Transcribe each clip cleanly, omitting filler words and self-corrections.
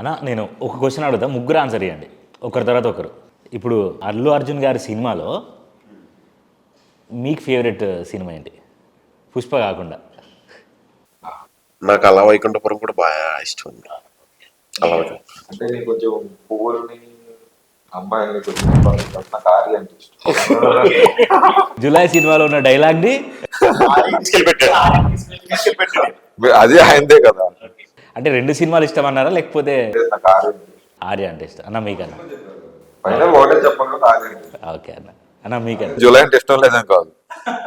అన్న నేను ఒక క్వశ్చన్ అడుగుతా, ముగ్గురు ఆన్సర్ ఇవ్వండి ఒకరి తర్వాత ఒకరు. ఇప్పుడు అల్లు అర్జున్ గారి సినిమాలో మీకు ఫేవరెట్ సినిమా ఏంటి, పుష్ప కాకుండా? నాకు అలా వైకుంఠపురం కూడా బాగా ఇష్టం ఉంది. అలా అంటే నేను కొంచెం పువ్వుల్ని అమ్మాయిల్ని కొంచెం నాకు ఆరి అంటే ఇష్టం. జులై సినిమాలో ఉన్న డైలాగ్ని అది ఆయనదే కదా. అంటే రెండు సినిమాలు ఇష్టం అన్నారా, లేకపోతే నాకు ఆరి ఆర్య అంటే ఇష్టం అన్న మీకన్నా? ఫైనల్ ఒకటే చెప్పకుండా ఆరి. ఓకే అన్న. అన్న మీకన్నా? జూలై అంటే ఇష్టం లేదని కాదు,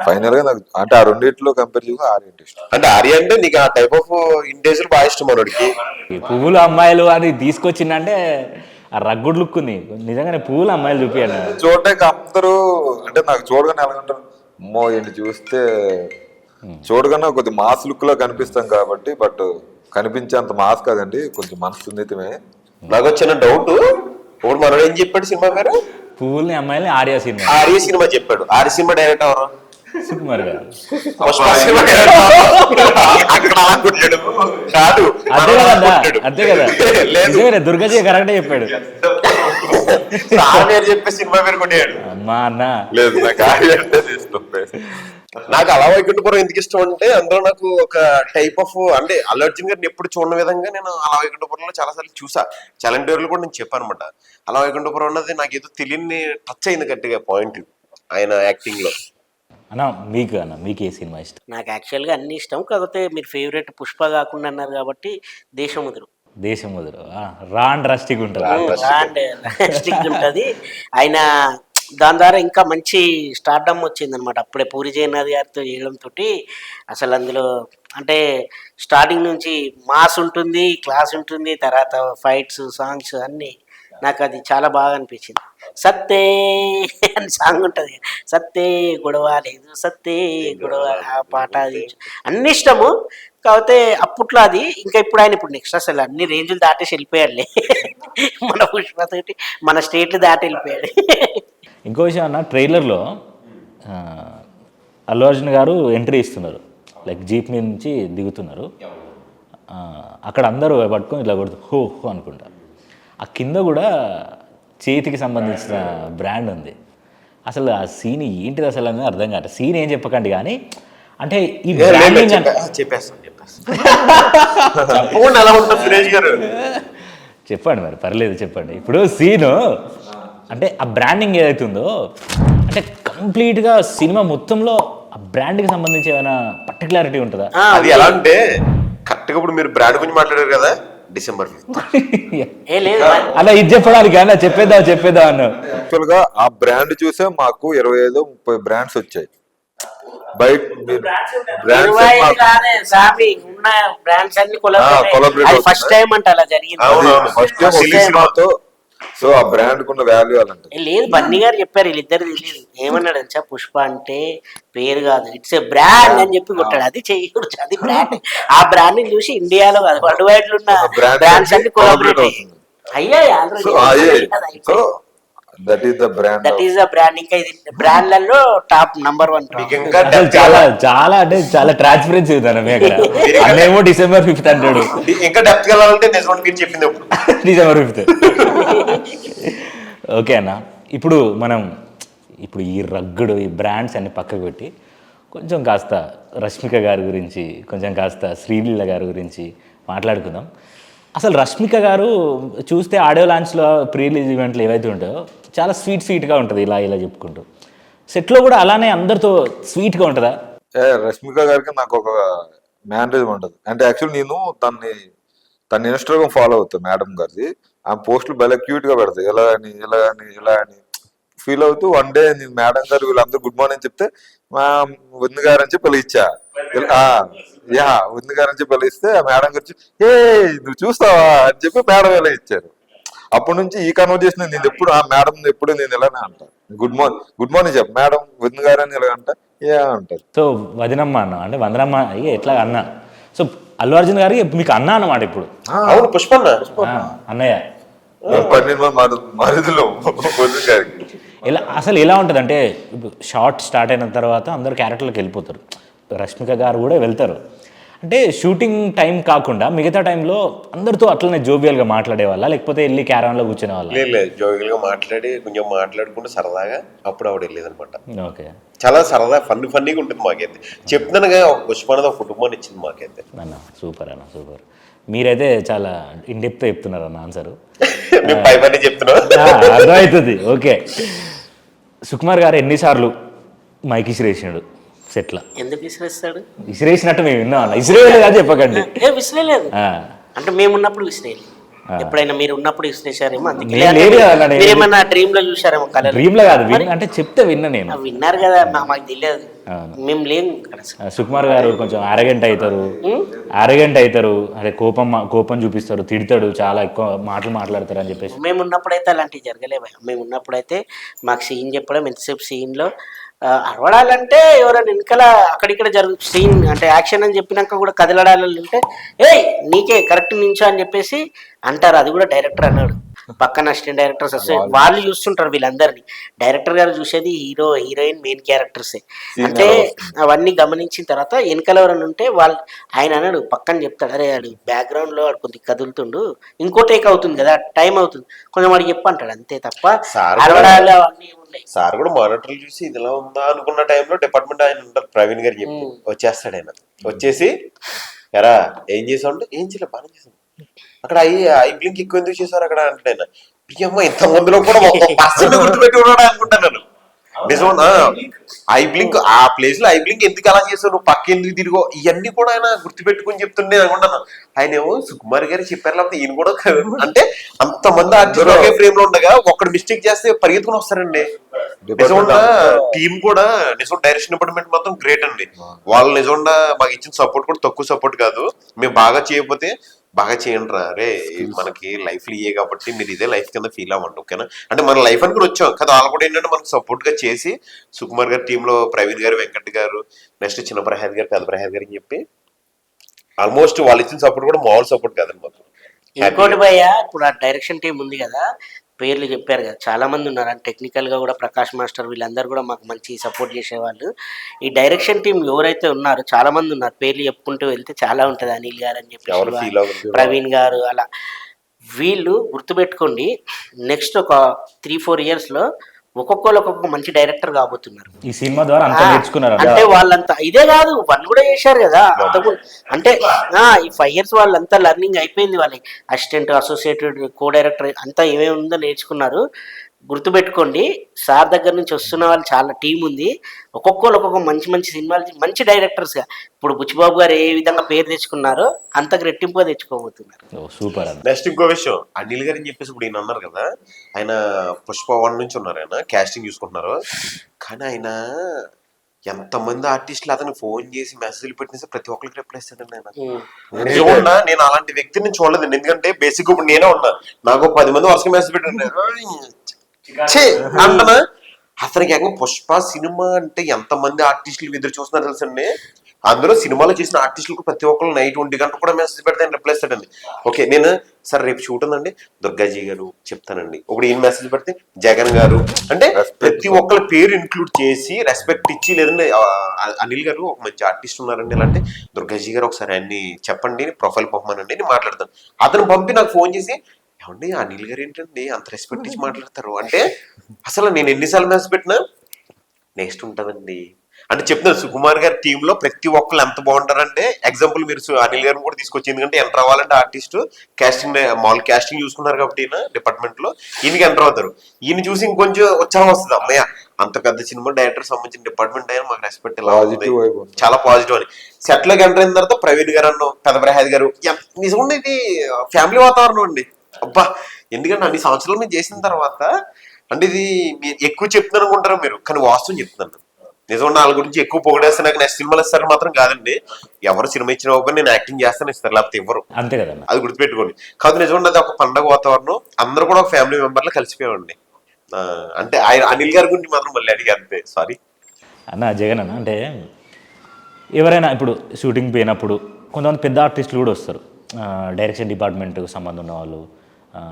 ఫైనల్ గా నాకు అంటే ఆ రెండిట్లో కంపేర్ చేసి ఆరి అంటే ఇష్టం. అంటే ఆర్య అంటే నీకు ఆ టైప్ ఆఫ్ ఇంటేజర్ బాగా ఇష్టం మనోడికి. ఈ పువ్వులు అమ్మాయిలు అని తీసుకొచ్చిందంటే ఆ రగ్గుడ్ లుక్ ఉంది నిజంగానే. పువ్వులు అమ్మాయిలు చూపియండి. చూడటానికి అందరూ అంటే నాకు చూడగానే ఎలాగంటారు, అమ్మో ఈయన చూస్తే చూడగానే కొద్ది మాస్ లుక్ లో కనిపిస్తాం కాబట్టి, బట్ కనిపించేంత మాస్ కాదండి, కొంచెం మనసు సున్నితమే. నాకు వచ్చిన డౌట్, ఇప్పుడు మనోడు ఏం చెప్పాడు సినిమా పేరు? పువ్వుల్ని అమ్మాయిల్ని ఆర్య సినిమా. ఆర్య సినిమా చెప్పాడు. ఆర్య సినిమా డైరెక్ట్ ఎవరు? సుకుమార్ గారు. పుష్ప సినిమా డైరెక్ట్ అక్కడ అనుకుంటాడు కాదు, అంతే కదా, అంతే కదా. లేదు దుర్గజీ కరెక్టే చెప్పాడు. సార్ పేరు చెప్పే సినిమా పేరు కొట్టాడు. అమ్మా అన్న లేదు, నాకు ఆర్య అంటే ఇష్టం. నాకు అలా వైకుంఠపురం ఎందుకు ఇష్టం అంటే అందులో నాకు ఒక టైప్ ఆఫ్ అంటే అల్లు అర్జున్ గారిని ఎప్పుడు చూడని విధంగా నేను అలా వైకుంఠపురంలో చాలా సార్లు చూసా. చలంటూరులో కూడా నేను చెప్పాను అనమాట. అలా వైకుంఠపురం అన్నది నాకు ఏదో తెలియని టచ్ అయింది గట్టిగా పాయింట్ ఆయన యాక్టింగ్ లో. అన్న మీకు, అన్న మీకు ఏ సినిమా ఇష్టం? నాకు యాక్చువల్గా అన్ని ఇష్టం, కాకపోతే మీరు ఫేవరెట్ పుష్ప కాకుండా అన్నారు కాబట్టి దేశముద్రు. దేశముద్రు రాండ్ రస్టిక్ ఉంటుంది. స్టిక్ ఉంటుంది. ఆయన దాని ద్వారా ఇంకా మంచి స్టార్డమ్ వచ్చింది అనమాట. అప్పుడే పూరి జగన్నాథ్ గారితో చేయడంతో అసలు అందులో అంటే స్టార్టింగ్ నుంచి మాస్ ఉంటుంది, క్లాస్ ఉంటుంది, తర్వాత ఫైట్స్, సాంగ్స్ అన్నీ నాకు అది చాలా బాగా అనిపించింది. సత్తే అని సాంగ్ ఉంటుంది, సత్తే గొడవ లేదు, సత్తే గొడవ, ఆ పాట అది అన్ని ఇష్టము. కాకపోతే అప్పట్లో అది ఇంకా ఇప్పుడు ఆయన ఇప్పుడు నెక్స్ట్ అసలు అన్ని రేంజ్లు దాటేసి వెళ్ళిపోయాడులే. మన పుష్పతోటి మన స్టేట్లు దాటి వెళ్ళిపోయాడు. ఇంకో విషయం అన్న, ట్రైలర్లో అల్లు అర్జున్ గారు ఎంట్రీ ఇస్తున్నారు, లైక్ జీప్ మీద నుంచి దిగుతున్నారు. అక్కడ అందరూ పట్టుకొని ఇలా కొడుతూ హో హో అనుకుంటారు. ఆ కింద కూడా చేతికి సంబంధించిన బ్రాండ్ ఉంది. అసలు ఆ సీన్ ఏంటిది అసలు అనేది అర్థం కాదు. సీన్ ఏం చెప్పకండి కానీ, అంటే ఈ బ్రాండింగ్ చెప్పండి మరి, పర్లేదు చెప్పండి. ఇప్పుడు సీను అంటే ఆ బ్రాండింగ్ ఏదైతే ఉందో, అంటే కంప్లీట్గా సినిమా మొత్తంలో ఆ బ్రాండ్కి సంబంధించి ఏమైనా పర్టికులారిటీ ఉంటుందా? అది ఎలా అంటే కరెక్ట్గా ఇప్పుడు మీరు బ్రాండ్ గురించి మాట్లాడారు కదా, December 5th. అలా ఇది చెప్పడానికి అన్న చెప్పేద్దాం అన్న. యాక్చువల్ గా ఆ బ్రాండ్ చూసే మాకు 25-30 బ్రాండ్స్ వచ్చాయి. బయట ఫస్ట్ టైం అంటే అలా జరిగింది. సో ఆ బ్రాండ్ కున్న వాల్యూ అలాంటి లేదు. బన్నీ గారు చెప్పారు, వీళ్ళిద్దరు తెలియదు. ఏమన్నాడు అంటే పుష్ప అంటే పేరు కాదు, ఇట్స్ ఏ బ్రాండ్ అని చెప్పి కొట్టాడు. అది చేయకూడదు, అది బ్రాండ్. ఆ బ్రాండ్ ని చూసి ఇండియాలో కాదు వరల్డ్ వైడ్ లో ఉన్న బ్రాండ్స్ అన్ని కొలాబరేట్ అయ్యాయి already. That is the brand. That is the brand. ఇంకా ఇది బ్రాండ్లలో టాప్ నంబర్ 1. చాలా చాలా అంటే చాలా ట్రాన్స్పరెన్సీ ఉందన్న మీ అక్కడ. అన్నేమో December 5th అంటాడు. ఇంకా డెప్త్ వెళ్ళాలంటే నిజం మీరు చెప్పింది December 5th. ఓకే అన్న, ఇప్పుడు ఈ రగ్గుడు, ఈ బ్రాండ్స్ అన్ని పక్కకు పెట్టి కొంచెం కాస్త రష్మిక గారి గురించి, కొంచెం కాస్త శ్రీలీల గారి గురించి మాట్లాడుకుందాం. అసలు రష్మిక గారు చూస్తే ఆడియో లాంచ్లో, ప్రీ రిలీజ్ ఈవెంట్లు ఏవైతే ఉంటాయో చాలా స్వీట్గా ఉంటుంది, ఇలా చెప్పుకుంటూ. సెట్లో కూడా అలానే అందరితో స్వీట్గా ఉంటుందా? రష్మిక గారికి నాకు ఒక మ్యానరిజం ఉంటుంది. అంటే యాక్చువల్లీ నేను తన ఇన్స్టాగ్రామ్ ఫాలో అవుతాను మేడం గారిది. ఆ పోస్టులు భలే క్యూట్ గా పెడతాయి, ఇలా అని ఫీల్ అవుతూ. వన్ డే నేను మేడం గారు వీళ్ళందరూ గుడ్ మార్నింగ్ చెప్తే మా వదిన గారు అని చెప్పి పిలిచా. వదిన గారు అని చెప్పి పిలిస్తే ఆ మేడం గారు ఏ నువ్వు చూస్తావా అని చెప్పి మేడం ఇలా ఇచ్చారు. అప్పటి నుంచి ఈ కన్వర్జేషన్ నేను ఎప్పుడు ఆ మేడం ఎప్పుడు నేను ఇలానే అంటా, గుడ్ మార్నింగ్ చెప్ప మేడం వదిన గారు అని ఇలా అంట అంటారు. సో వదినమ్మ అన్న అంటే వందనమ్మ ఎట్లా అన్న. సో అల్లు అర్జున్ గారికి మీకు అన్న అన్నమాట ఇప్పుడు. అవును, పుష్ప అన్నయ్య. అసలు ఎలా ఉంటుంది అంటే, షార్ట్ స్టార్ట్ అయిన తర్వాత అందరు క్యారెక్టర్లకు వెళ్ళిపోతారు. రష్మిక గారు కూడా వెళ్తారు. అంటే షూటింగ్ టైం కాకుండా మిగతా టైంలో అందరితో అట్లనే జోవియల్గా మాట్లాడే వాళ్ళ లేకపోతే వెళ్ళి క్యారవాన్లో కూర్చునే వాళ్ళ? లేదు జోగిల్ గా మాట్లాడి కొంచెం మాట్లాడుకుంటూ సరదాగా అప్పుడు ఆవిడ వెళ్ళేదనమాట. ఓకే చాలా సరదా ఫన్నీగా ఉంటుంది మాకైతే. చెప్తున్నానుగా ఒక పుష్ప అనేది ఒక కుటుంబాన్ని ఇచ్చింది మాకైతే. అన్న సూపర్. మీరైతే చాలా ఇన్డెప్త్ చెప్తున్నారు అన్న ఆన్సరు. మేము పై పని చెప్తున్నాం. అర్థమవుతుంది. ఓకే, సుకుమార్ గారు ఎన్నిసార్లు మైక్ ఇసిరేసినాడు సెట్లా? ఎందుకు విసిరేస్తాడు? ఇసిరేసినట్టు మేము విన్నాం అన్న. ఇసిరేయలేదు కాదు చెప్పకండి. విసిరేలేదు ఆ, అంటే మేము ఉన్నప్పుడు విసిరేయలేదు. ఎప్పుడైనా మీరు ఉన్నప్పుడు విసిరేశారేమో, అందుకే నేను లేదు కదా అన్న, నేను మీరేమన్నా డ్రీమ్ లో చూసారేమో కలర్. డ్రీమ్ లో కాదు, అంటే చెప్తే విన్నా నేను. విన్నారు కదా, మాకు తెలియదు, అవును. మేము లేము అక్కడ. సుకుమార్ గారు కొంచెం అరగెంట్ అవుతారు, అదే కోపం చూపిస్తారు, తిడతాడు, చాలా ఎక్కువ మాటలు మాట్లాడతారు అని చెప్పేసి. మేము ఉన్నప్పుడైతే అలాంటివి జరగలేవు. మేము ఉన్నప్పుడైతే మాకు సీన్ చెప్పడం, ఎంతసేపు సీన్లో అరవడాలంటే ఎవరైనా వెనకాల అక్కడిక్కడ సీన్ అంటే యాక్షన్ అని చెప్పినాక కూడా కదలడాలంటే ఏయ్ నీకే కరెక్ట్ నించో అని చెప్పేసి అంటారు. అది కూడా డైరెక్టర్ అన్నాడు. పక్కన అసిస్టెంట్ డైరెక్టర్స్ వస్తే వాళ్ళు చూస్తుంటారు వీళ్ళందరినీ. డైరెక్టర్ గారు చూసేది హీరో హీరోయిన్ మెయిన్ క్యారెక్టర్సే. అంటే అవన్నీ గమనించిన తర్వాత వెనకాల ఎవరైనా ఉంటే ఆయన అన్నాడు, పక్కన చెప్తాడు, అరే వాడు బ్యాక్గ్రౌండ్లో వాడు కొద్దిగా కదులుతుండు, ఇంకో టేక్ అవుతుంది కదా, టైం అవుతుంది, కొంచెం వాడికి చెప్పంటాడు అంతే తప్ప అరవడాలు అవన్నీ ఉన్నాయి. సార్ కూడా మానిటర్లు చూసి ఇది ఎలా ఉందా అనుకున్న టైంలో డిపార్ట్మెంట్ ఆయన ఉంటారు, ప్రవీణ్ గారు చెప్పి వచ్చేస్తాడు. ఆయన వచ్చేసి ఎరా ఏం చేసావు అంటే ఏం చేయలే బాగా చేసాను, అక్కడ ఐ బ్లింక్ ఎక్కువ ఎందుకు చేశారు అక్కడ అంటే ఆయన ప్రియమ్మ ఇంత మందిలో కూడా గుర్తుపెట్టి ఉన్నాడు అనుకుంటాను. నిజం, ఐ బ్లింక్ ఆ ప్లేస్ లో ఐ బ్లింక్ ఎందుకు అలా చేసావు, నువ్వు పక్క ఎందుకు తిరిగో, ఇవన్నీ కూడా ఆయన గుర్తుపెట్టుకుని చెప్తుండే అనుకుంటాను. ఆయన ఏమో సుకుమార్ గారు చెప్పారు, లేకపోతే ఈయన కూడా అంటే అంతమంది ఆర్టిస్ట్ ఒకే ఫ్రేమ్ లో ఉండగా ఒక్కడు మిస్టేక్ చేస్తే పరిగెత్తుకుని వస్తారండి. నిజంగా టీం కూడా నిజం డైరెక్షన్ డిపార్ట్మెంట్ మొత్తం గ్రేట్ అండి. వాళ్ళు నిజంగా మాకు ఇచ్చిన సపోర్ట్ కూడా తక్కువ సపోర్ట్ కాదు. మేము బాగా చేయకపోతే బాగా చేయండి రా, రే మనకి లైఫ్ ఇయ్యే కాబట్టి మీరు ఇదే లైఫ్ కింద ఫీల్ అవ్వండి, ఓకేనా అంటే మన లైఫ్ అని కూడా వచ్చాం కదా. వాళ్ళు కూడా ఏంటంటే మనకు సపోర్ట్ గా చేసి సుకుమార్ గారి టీంలో ప్రవీణ్ గారు, వెంకట్ గారు, నెక్స్ట్ చిన్న ప్రసాద్ గారు, పెద్ద ప్రసాద్ గారు అని చెప్పి ఆల్మోస్ట్ వాళ్ళు ఇచ్చిన సపోర్ట్ కూడా మామూలు సపోర్ట్ కాదండి మాకు. ఇంకోటి భయ్య, ఇప్పుడు ఆ డైరెక్షన్ టీం ఉంది కదా, పేర్లు చెప్పారు కదా, చాలా మంది ఉన్నారు. అండ్ టెక్నికల్ గా కూడా ప్రకాష్ మాస్టర్ వీళ్ళందరూ కూడా మాకు మంచి సపోర్ట్ చేసేవాళ్ళు. ఈ డైరెక్షన్ టీం ఎవరైతే ఉన్నారో చాలా మంది ఉన్నారు, పేర్లు చెప్పుకుంటూ వెళ్తే చాలా ఉంటుంది. అనిల్ గారు అని చెప్పి, ప్రవీణ్ గారు, అలా వీళ్ళు గుర్తుపెట్టుకోండి. నెక్స్ట్ ఒక 3-4 years లో ఒక్కొక్కరు ఒక్కొక్క మంచి డైరెక్టర్ కాబోతున్నారు ఈ సినిమా ద్వారా అంతా నేర్చుకున్నారు. అంటే వాళ్ళంతా ఇదే కాదు, వాళ్ళు కూడా చేశారు కదా అంటే ఈ 5 years వాళ్ళంతా లర్నింగ్ అయిపోయింది. వాళ్ళకి అసిస్టెంట్, అసోసియేటెడ్, కో డైరెక్టర్ అంతా ఏమేమి ఉందో నేర్చుకున్నారు. గుర్తుపెట్టుకోండి, సార్ దగ్గర నుంచి వస్తున్న వాళ్ళు చాలా టీం ఉంది. ఒక్కొక్కరు ఒక్కొక్క మంచి మంచి సినిమాలు, మంచి డైరెక్టర్స్గా. ఇప్పుడు బుచ్చిబాబు గారు ఏ విధంగా పేరు తెచ్చుకున్నారో అంతకు రెట్టింపుగా తెచ్చుకోబోతున్నారు. సూపర్. నెక్స్ట్ ఇంకో విషయం, అనిల్ గారు అని చెప్పేసి ఇప్పుడు ఈయన అన్నారు కదా, ఆయన పుష్ప 1 నుంచి ఉన్నారు, ఆయన క్యాస్టింగ్ చూసుకుంటున్నారు. కానీ ఆయన ఎంతమంది ఆర్టిస్టులు అతను ఫోన్ చేసి మెసేజ్లు పెట్టిన ప్రతి ఒక్కరికి రిప్లై ఇస్తాడండి ఆయన. నిజంగా నేను అలాంటి వ్యక్తిని చూడలేదండి. ఎందుకంటే బేసిక్ ఇప్పుడు నేనే ఉన్నా, నాకు 10 మంది వరుసగా మెసేజ్ పెట్టండి అంటనా. అతనికి ఏమో పుష్ప సినిమా అంటే ఎంతమంది ఆర్టిస్టులు ఎదురు చూస్తున్నారు తెలుసండి. అందులో సినిమాలో చేసిన ఆర్టిస్టులకు ప్రతి ఒక్కరు నైట్ 1 గంట కూడా మెసేజ్ పెడితే ఆయన రిప్లై ఇస్తాడండి. ఓకే నేను సార్ రేపు షూట్ ఉందండి, దుర్గాజీ గారు చెప్తానండి. ఇప్పుడు ఈయన మెసేజ్ పెడితే జగన్ గారు, అంటే ప్రతి ఒక్కరి పేరు ఇంక్లూడ్ చేసి రెస్పెక్ట్ ఇచ్చి, లేదంటే అనిల్ గారు ఒక మంచి ఆర్టిస్ట్ ఉన్నారండి, ఇలాంటి దుర్గాజీ గారు ఒకసారి ఆయన్ని చెప్పండి, ప్రొఫైల్ పంపమనండి, నేను మాట్లాడతాను. అతను పంపి నాకు ఫోన్ చేసి ఏమండి అనిల్ గారు ఏంటండి అంత రెస్పెక్ట్ ఇచ్చి మాట్లాడతారు అంటే, అసలు నేను ఎన్నిసార్లు మెసేజ్ పెట్టినా నెక్స్ట్ ఉంటుందండి అంటే చెప్తున్నారు. సుకుమార్ గారి టీంలో ప్రతి ఒక్కరు ఎంత బాగుంటారంటే, ఎగ్జాంపుల్ మీరు అనిల్ గారిని కూడా తీసుకొచ్చి, ఎందుకంటే ఎంటర్ అవ్వాలంటే ఆర్టిస్ట్ కాస్టింగ్ మామూలు కాస్టింగ్ చూసుకున్నారు కాబట్టి ఈయన డిపార్ట్మెంట్ లో ఈయనకి ఎంటర్ అవుతారు. ఈయన చూసి ఇంకొంచెం ఉత్సాహం వస్తుంది, అమ్మయ్య అంత పెద్ద సినిమా డైరెక్టర్ సంబంధించిన డిపార్ట్మెంట్ అయినా మాకు రెస్పెక్ట్ ఇలా ఉంది, చాలా పాజిటివ్ అని. సెట్ లోకి ఎంటర్ అయిన తర్వాత ప్రవీణ్ గారు అన్న, పెద్ద ప్రసాద్ గారు, నిజంగా ఇది ఫ్యామిలీ వాతావరణం అండి. అబ్బా, ఎందుకంటే అన్ని సంవత్సరాలు మేము చేసిన తర్వాత అంటే ఇది ఎక్కువ చెప్తున్నారు అనుకుంటారు మీరు, కానీ వాస్తవం చెప్తున్నాను. నిజంగా వాళ్ళ గురించి ఎక్కువ పొగిడేస్తే నాకు నెక్స్ట్ సినిమాలు ఇస్తారు మాత్రం కాదండి. ఎవరు సినిమా ఇచ్చిన ఒకటి నేను యాక్టింగ్ చేస్తాను ఇస్తారు, లేకపోతే ఇవ్వరు, అంతే కదా. అది గుర్తుపెట్టుకోండి. కాదు నిజంగా అది ఒక పండగ వాతావరణం, అందరూ కూడా ఒక ఫ్యామిలీ మెంబర్లో కలిసిపోయామండి. అంటే ఆయన అనిల్ గారి గురించి మాత్రం మళ్ళీ అడిగారు అంతే, సారీ అన్న. జగన్ అన్న అంటే ఎవరైనా ఇప్పుడు షూటింగ్ పోయినప్పుడు కొంతమంది పెద్ద ఆర్టిస్టులు కూడా వస్తారు, డైరెక్షన్ డిపార్ట్మెంట్కి సంబంధం ఉన్న వాళ్ళు.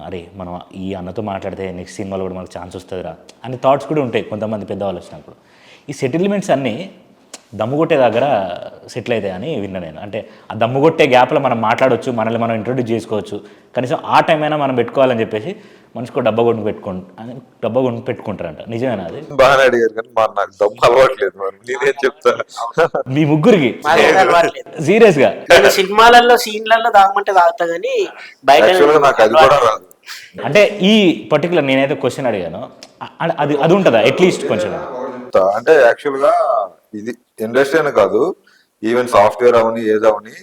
అరే మనం ఈ అన్నతో మాట్లాడితే నెక్స్ట్ సినిమాలో కూడా మనకు ఛాన్స్ వస్తుందిరా అని థాట్స్ కూడా ఉంటాయి కొంతమంది పెద్దవాళ్ళు వచ్చినప్పుడు. ఈ సెటిల్మెంట్స్ అన్నీ దమ్ము కొట్టే దగ్గర సెటిల్ అవుతాయి అని విన్నా నేను. అంటే ఆ దమ్ము కొట్టే గ్యాప్లో మనం మాట్లాడవచ్చు, మనల్ని మనం ఇంట్రొడ్యూస్ చేసుకోవచ్చు, కనీసం ఆ టైం అయినా మనం పెట్టుకోవాలని చెప్పేసి మనిషికి డబ్బా కొను పెట్టుకుంటారంట. నిజమేనా అది? బాగానే అడిగారు కానీ నాకు దమ్ము అలవాట్లేదు, మరి నేనేం చెప్తా. మీ ముగ్గురికి మాకైతే అలవాట్లేదు. సీరియస్గా? నేను సినిమాలలో సీన్లలో తాగమంటే తాగుతా కానీ బయట యాక్చువల్గా నాకు అది కూడా రాదు. అంటే ఈ పర్టికులర్ నేనైతే క్వశ్చన్ అడిగాను, అది ఉంటుందా అట్లీస్ట్ కొంచెం? అంటే యాక్చువల్ గా ఇది ఇండస్ట్రీ అని కాదు, ఈవెన్ సాఫ్ట్వేర్ అవని ఏదవని,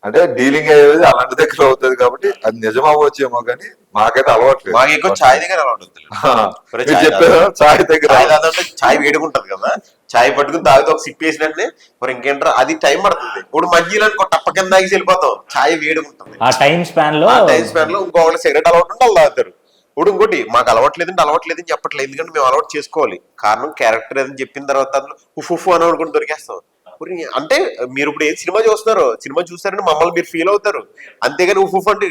అంటే డీలింగ్ అయ్యేది అలాంటి దగ్గర అవుతుంది కాబట్టి అది నిజం అవ్వచ్చేమో కానీ మాకైతే అలవాట్లేదు. మాకు ఎక్కువ చాయ్ దగ్గర అలవాటు ఉంది. మీరు చెప్పారు చాయ్ దగ్గర. చాయ్ తాగుతుంటే చాయ్ వేడుకుంటది కదా, చాయ్ పట్టుకుని తాగితే ఒక సిప్ వేసినట్టే మరి ఇంకేంటారు, అది టైం పడుతుంది. ఇప్పుడు మధ్యలో టప్ప కింద తాగి వెళ్ళిపోతాం, చాయ్ వేడుకుంటుంది. ఆ టైం స్పాన్ లో ఇంకొకటి సిగరెట్ అలవాటు ఉంటే వాళ్ళు తాగుతారు. ఇప్పుడు ఇంకోటి మాకు అలవాట్లేదని చెప్పట్లేదు, ఎందుకంటే మేము అలవాటు చేసుకోవాలి. కారణం క్యారెక్టర్ ఏదని చెప్పిన తర్వాత ఉఫ్ అని అనుకుని దొరికేస్తాం. అంటే మీరు ఇప్పుడు ఏం సినిమా చూస్తున్నారు, సినిమా చూస్తారని మమ్మల్ని మీరు ఫీల్ అవుతారు, అంతేగాని ఉఫ్ అంటే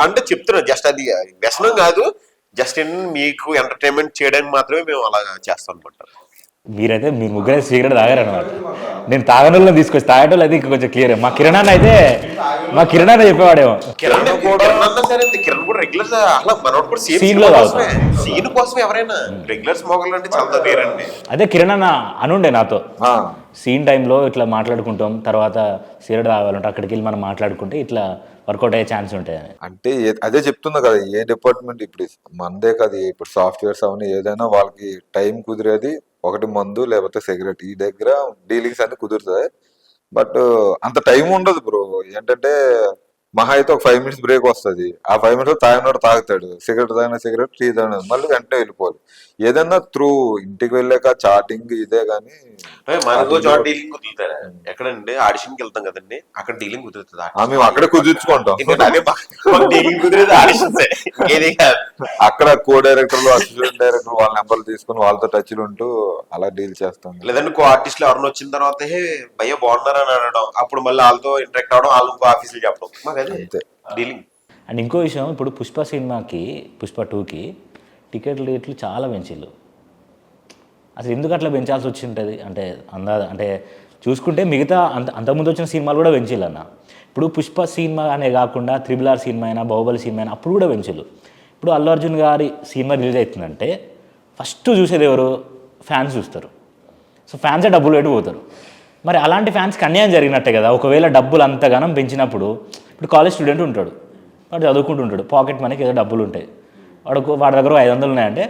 అంటే చెప్తున్నారు. జస్ట్ అది వ్యసనం కాదు, జస్ట్ మీకు ఎంటర్టైన్మెంట్ చేయడానికి మాత్రమే మేము అలా చేస్తాం అనమాట. మీరైతే మీరు ముగ్గురే సిగరెట్ తాగారనమాట. నేను తాగనోళ్ళని తీసుకొచ్చి తాగేటోళ్ళు అయితే ఇంకా కొంచెం క్లియర్. మా కిరణ్ చెప్పేవాడేమో. కిరణ్ కూడా రెగ్యులర్ అలా మనోడు కూడా సీన్ లో సీన్ కోసం ఎవరైనా రెగ్యులర్ స్మోకర్లు అంటే చాలా వేరండి. అదే కిరణ్ అన్న అనుండే నాతో, సీన్ టైంలో ఇట్లా మాట్లాడుకుంటాం, తర్వాత సిగరెట్ తాగాలంటే అక్కడికి వెళ్ళి మనం మాట్లాడుకుంటే ఇట్లా వర్కౌట్ అయ్యే ఛాన్స్ ఉంటాయి అని. అంటే అదే చెప్తున్నా కదా, ఏ డిపార్ట్మెంట్ ఇప్పుడు మందే కదా, ఇప్పుడు సాఫ్ట్వేర్స్ అవన్నీ ఏదైనా వాళ్ళకి టైం కుదిరేది ఒకటి మందు లేకపోతే సిగరెట్, ఈ దగ్గర డీలింగ్స్ అన్ని కుదురుతాయి. బట్ అంత టైం ఉండదు బ్రో. ఏంటంటే మహా అయితే ఒక 5 minutes బ్రేక్ వస్తుంది, ఆ 5 minutes తాగినోడు తాగుతాడు, సిగరెట్ తాగిన సిగరెట్, టీ తాగిన మళ్ళీ వెంటనే వెళ్ళిపోవాలి. ఏదైనా త్రూ ఇంటికి వెళ్ళాక చాటింగ్ ఇదే గానీ మనకు చోట డీలింగ్ కుదురుతారా? ఎక్కడండి ఆడిషన్కి వెళ్తాం కదండి, అక్కడ డీలింగ్ కుదురుతుంది. మేము అక్కడే కుదుర్చుకుంటాం. Dealing కుదిరేది auditions. అక్కడ కో డైరెక్టర్లు అసిస్టెంట్ డైరెక్టర్ వాళ్ళ నెంబర్లు తీసుకుని వాళ్ళతో టచ్ లో ఉంటూ అలా డీల్ చేస్తాం. లేదంటే కో ఆర్టిస్టులు ఎవరిని వచ్చిన తర్వాత భయ్య బాగున్నారా అని అనడం, అప్పుడు మళ్ళీ వాళ్ళతో ఇంటరాక్ట్ అవడం, వాళ్ళు ఇంకో ఆఫీసులు చెప్పడం, మాకు అదే డీలింగ్. అండ్ ఇంకో విషయం, ఇప్పుడు పుష్ప 2కి టికెట్ రేట్లు చాలా పెంచిళ్ళు. అసలు ఎందుకు అట్లా పెంచాల్సి వచ్చి ఉంటుంది అంటే అంటే చూసుకుంటే మిగతా అంతకుముందు వచ్చిన సినిమాలు కూడా పెంచిళ్ళు అన్న. ఇప్పుడు పుష్ప సినిమా అనే కాకుండా RRR సినిమా అయినా, బాహుబలి సినిమా అయినా అప్పుడు కూడా పెంచిళ్ళు. ఇప్పుడు అల్లు అర్జున్ గారి సినిమా రిలీజ్ అవుతుందంటే ఫస్ట్ చూసేది ఎవరు? ఫ్యాన్స్ చూస్తారు. సో ఫ్యాన్సే డబ్బులు పెట్టి పోతారు. మరి అలాంటి ఫ్యాన్స్కి అన్యాయం జరిగినట్టే కదా. ఒకవేళ డబ్బులు అంతగానం పెంచినప్పుడు, ఇప్పుడు కాలేజ్ స్టూడెంట్ ఉంటాడు, వాడు చదువుకుంటుంటాడు, పాకెట్ మనీకి ఏదో డబ్బులు ఉంటాయి, వాడి దగ్గర 500 ఉన్నాయంటే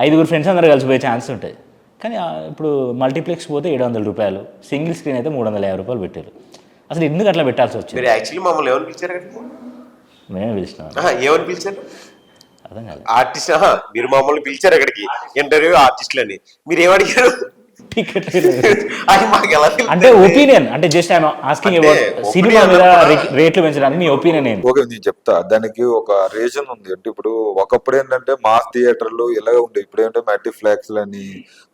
5 ఫ్రెండ్స్ అందరూ కలిసిపోయే ఛాన్స్ ఉంటాయి. కానీ ఇప్పుడు మల్టీప్లెక్స్ పోతే 700 రూపాయలు, సింగిల్ స్క్రీన్ అయితే 350 రూపాయలు పెట్టారు. అసలు ఎందుకు అట్లా పెట్టాల్సి వచ్చింది? మీరు యాక్చువల్లీ మమ్మల్ని ఎవరు పిలిచారు? మేమే పిలిచినాం. ఏమని పిలిచారు? అర్థం కాదు. ఆర్టిస్ట్. మీరు మమ్మల్ని పిలిచారు అక్కడికి ఇంటర్వ్యూ ఆర్టిస్టులు అని, మీరు ఏమడిగారు? టికెట్ అది మాకు ఎలా అంటే ఒపీనియన్, అంటే just I'm asking about cinema మీద రేట్లు పెంచడానికి మీ ఒపీనియన్ ఏంటి? ఓకే, నేను చెప్తా. దానికి ఒక రీజన్ ఉంది. అంటే ఇప్పుడు ఒకప్పుడు ఏంటంటే మాస్ థియేటర్లు ఇలాగే ఉండేవి. ఇప్పుడు ఏంటంటే మల్టీప్లెక్స్ అని,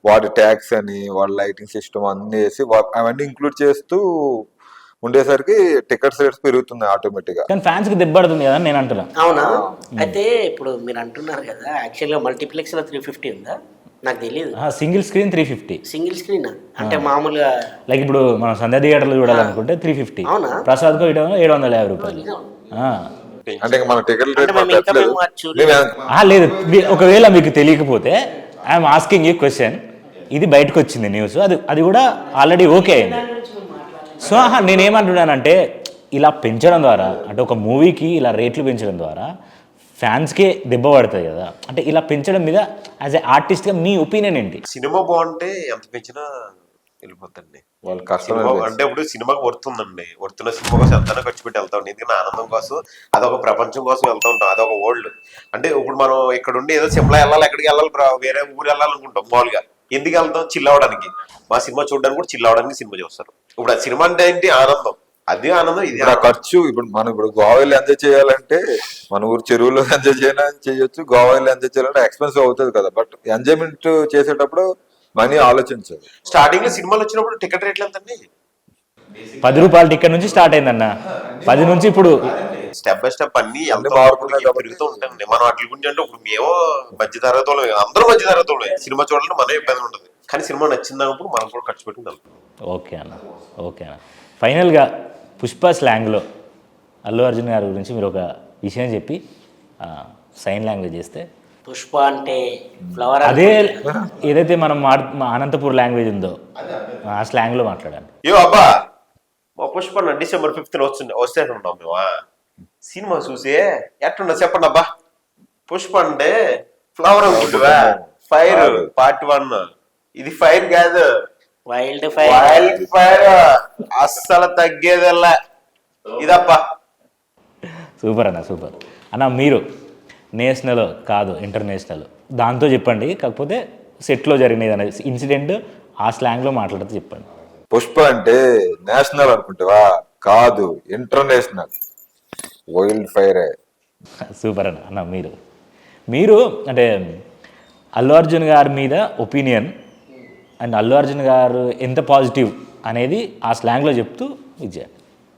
వాడి ట్యాక్స్ అని, వాడి లైటింగ్ సిస్టమ్ అన్ని వేసి అవన్నీ ఇంక్లూడ్ చేస్తూ ఉండేసరికి టికెట్స్ రేట్స్ పెరుగుతున్నాయి ఆటోమేటిక్ గా. కానీ ఫ్యాన్స్ కి దెబ్బడుతుంది కదా నేను అంటున్నా. అవునా? అయితే ఇప్పుడు మీరు అంటున్నారు కదా, యాక్చువల్గా మల్టీప్లెక్స్ లో 350 ఉందా? నాకు తెలియదు. Single screen 350. సింగిల్ స్క్రీన్ అంటే మామూలుగా లైక్ ఇప్పుడు మనం సంధ్య థియేటర్లో చూడాలనుకుంటే 350. అవునా? ప్రసాద్కు 750 రూపాయలు. అంటే మన టికెట్ లేదు. ఒకవేళ మీకు తెలియకపోతే ఐఎమ్ ఆస్కింగ్ యూ క్వశ్చన్. ఇది బయటకు వచ్చింది న్యూస్, అది కూడా ఆల్రెడీ ఓకే అయింది. సో నేనేమంటున్నానంటే ఇలా పెంచడం ద్వారా, అంటే ఒక మూవీకి ఇలా రేట్లు పెంచడం ద్వారా ఫ్యాన్స్కే దెబ్బ పడుతుంది కదా. అంటే ఇలా పెంచడం మీద యాజ్ ఏ ఆర్టిస్ట్గా మీ ఒపీనియన్ ఏంటి? సినిమా బాగుంటే ఎంత పెంచినా వెళ్ళిపోతండి. వాళ్ళ కష్టం అంటే ఇప్పుడు సినిమాకి వర్తుందండి, వర్తున్న సినిమా కోసం ఎంతైనా ఖర్చు పెట్టి వెళ్తా ఉంటాం. ఎందుకంటే ఆనందం కోసం, అదొక ప్రపంచం కోసం వెళ్తూ ఉంటాం, అదొక వరల్డ్. అంటే ఇప్పుడు మనం ఇక్కడ ఉండి ఏదో సిమ్లా వెళ్ళాలి, ఎక్కడికి వెళ్ళాలి, వేరే ఊరు వెళ్ళాలనుకుంటాం. మామూలుగా ఎందుకు వెళ్తాం? చిల్ అవ్వడానికి. మా సినిమా చూడడానికి కూడా చిల్ అవ్వడానికి సినిమా చూస్తారు. ఇప్పుడు ఆ సినిమా అంటే ఏంటి? ఆనందం. అది ఆనందం, ఇది ఖర్చు. ఇప్పుడు గోవాలో ఎంజాయ్ చేయాలంటే మన ఊరు చెరువులో ఎంజాయ్ చేయొచ్చు, గోవాలో ఎంజాయ్ చేయాలంటే ఎక్స్పెన్సివ్ అవుతుంది కదా. బట్ ఎంజాయ్మెంట్ చేసేటప్పుడు మనీ ఆలోచించాలి. స్టార్టింగ్ లో సినిమాలు వచ్చినప్పుడు టికెట్ రేట్లు ఎంతండి? 10 రూపాయల టికెట్ నుంచి స్టార్ట్ అయిందన్న. 10 నుంచి ఇప్పుడు స్టెప్ బై స్టెప్ అన్ని పెరుగుతూ ఉంటాయండి. మనం అట్ల గురించి అంటే ఇప్పుడు మేము మధ్య తరగతి అందరూ మధ్య తరగతి సినిమా చూడాలంటే మనమే ఇబ్బంది ఉంటుంది. కానీ సినిమా నచ్చిందన్నప్పుడు మనం కూడా ఖర్చు పెట్టుకుంటాం. ఓకే అన్న, ఓకే అన్న. ఫైనల్గా పుష్ప స్లాంగ్లో అల్లు అర్జున్ గారి గురించి మీరు ఒక విషయం చెప్పి సైన్ లాంగ్వేజ్ చేస్తే. పుష్ప అంటే ఫ్లవర్ అదే ఏదైతే మనం మా అనంతపూర్ లాంగ్వేజ్ ఉందో ఆ స్లాంగ్లో మాట్లాడాను. అబ్బా మా పుష్ప December 5th వస్తే ఉంటాం మేము సినిమా చూసి ఎట్లున్నా చెప్పండి అబ్బా. పుష్ప అంటే ఫ్లవర్ అనుకుంటువా, ఫైర్ పార్ట్ 1. ఇది ఫైర్ కాదు, వైల్డ్ ఫైర్. వైల్డ్ ఫైర్, అస్సలు తగ్గేదల్లా ఇదప్పా. సూపర్ అన్న, సూపర్ అన్న. మీరు నేషనల్ కాదు ఇంటర్నేషనల్ దాంతో చెప్పండి, కాకపోతే సెట్లో జరిగినది అనే ఇన్సిడెంట్ ఆ స్లాంగ్లో మాట్లాడితే చెప్పండి. పుష్ప అంటే నేషనల్ అనుకుంటావా, కాదు ఇంటర్నేషనల్, వైల్డ్ ఫైర్. సూపర్ అన్న. అన్న మీరు అంటే అల్లు అర్జున్ గారి మీద ఒపీనియన్ అండ్ అల్లు అర్జున్ గారు ఎంత పాజిటివ్ అనేది ఆ స్లాంగ్లో చెప్తూ విజయ.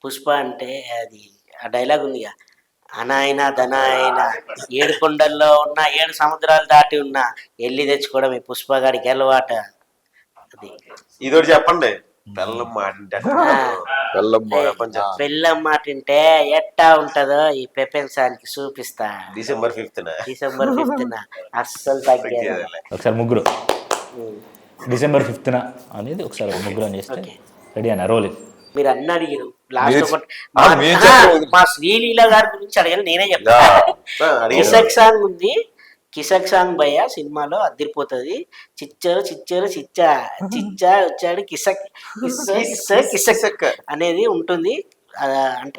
పుష్ప అంటే అది ఆ డైలాగ్ ఉందిగా, అనాయన ధనాయన 7 కొండల్లో ఉన్న 7 సముద్రాలు దాటి ఉన్న ఎల్లి తెచ్చుకోవడం ఈ పుష్ప గారికి అలవాట. అది ఇదోటి చెప్పండి. బెల్లం మాటింటే బెల్లం మాట తింటే ఎట్టా ఉంటదో ఈ పెపెన్సానికి చూపిస్తా. December 5th అస్సలు తగ్గేది. ఒకసారి ముగ్గురు December 5th అనేది ఒకసారి ముగ్గురు అని చేస్తే రెడీ అన్న రోల్. మీరు అన్న అడిగారు లాస్ట్ ఒకటి మీరు చెప్పండి. మా శ్రీలీల గారి గురించి అడిగాను, నేనే చెప్తాను. కిసక్ సాంగ్ ఉంది, కిసక్ సాంగ్ భయ్య సినిమాలో అదిరిపోతుంది. చిచ్చరు చిచ్చరు చిచ్చా చిచ్చా వచ్చాడు కిసక్ కిసక్ అనేది ఉంటుంది.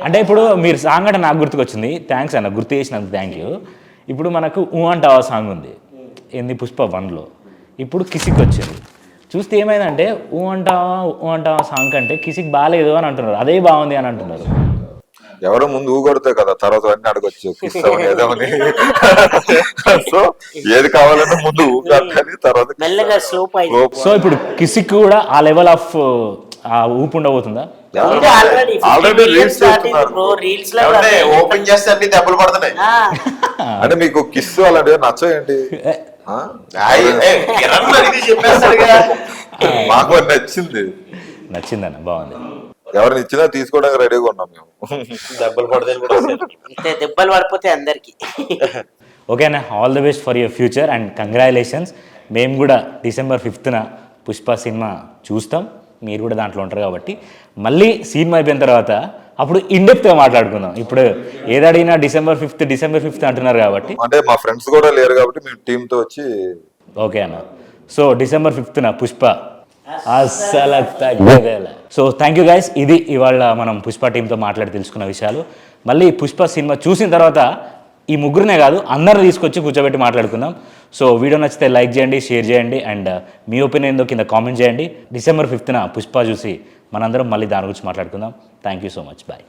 అంటే ఇప్పుడు మీరు సాంగ్ అంటే నాకు గుర్తుకొచ్చింది. థ్యాంక్స్ అన్న, గుర్తు చేసినందుకు థ్యాంక్ యూ. ఇప్పుడు మనకు ఊ అంటావా సాంగ్ ఉంది ఏంది పుష్ప 1లో, ఇప్పుడు కిసిక్ వచ్చింది. చూస్తే ఏమైందంటే ఊ అంటావా సాంగ్ కంటే కిసిక్ బాగాలేదు అని అంటున్నారు, అదే బాగుంది అని అంటున్నారు. ఎవరో ముందు ఊగొడతాయి కదా, తర్వాత అన్ని అడగొచ్చు కిస్తామని ఏదేమని. సో ఏది కావాలన్నా ముందు ఊగాలి, తర్వాత మెల్లగా స్లోప్ అయింది. సో ఇప్పుడు కిసిక్ కూడా ఆ లెవెల్ ఆఫ్ ఆ ఊపు ఉండబోతుందా? ఆల్రెడీ రీల్స్ చేస్తున్నారు. రీల్స్ లో ఓపెన్ చేస్తే అన్ని దెబ్బలు పడుతున్నాయి. అంటే మీకు కిస్ అలాంటివి నచ్చవేంటి? మాకు నచ్చిందన్న, బాగుంది. ఎవరిని ఇచ్చినా తీసుకోవడానికి రెడీగా ఉన్నాం మేము. దెబ్బలు పడతాయి కూడా దెబ్బలు పడిపోతే అందరికి. ఓకే అన్న, all the best for your future and congratulations. మేము కూడా December 5th పుష్ప సినిమా చూస్తాం, మీరు కూడా దాంట్లో ఉంటారు కాబట్టి మళ్ళీ సినిమా అయిపోయిన తర్వాత అప్పుడు ఇన్డెప్త్గా మాట్లాడుకుందాం. ఇప్పుడు ఏది అడిగినా December 5th అంటున్నారు కాబట్టి, అంటే మా ఫ్రెండ్స్ కూడా లేరు కాబట్టి మేము టీంతో వచ్చి. ఓకే అన్న. సో December 5th పుష్ప అస్సలు తగ్గేదేలా. So thank you guys. ఇది ఇవాళ మనం పుష్ప టీంతో మాట్లాడి తెలుసుకున్న విషయాలు. మళ్ళీ పుష్ప సినిమా చూసిన తర్వాత ఈ ముగ్గురునే కాదు అందరిని తీసుకొచ్చి కూర్చోబెట్టి మాట్లాడుకుందాం. సో వీడియో నచ్చితే లైక్ చేయండి, షేర్ చేయండి అండ్ మీ ఒపీనియన్ ఏందో కింద కామెంట్ చేయండి. December 5th పుష్ప చూసి మనందరం మళ్ళీ దాని గురించి మాట్లాడుకుందాం. Thank you so much, bye.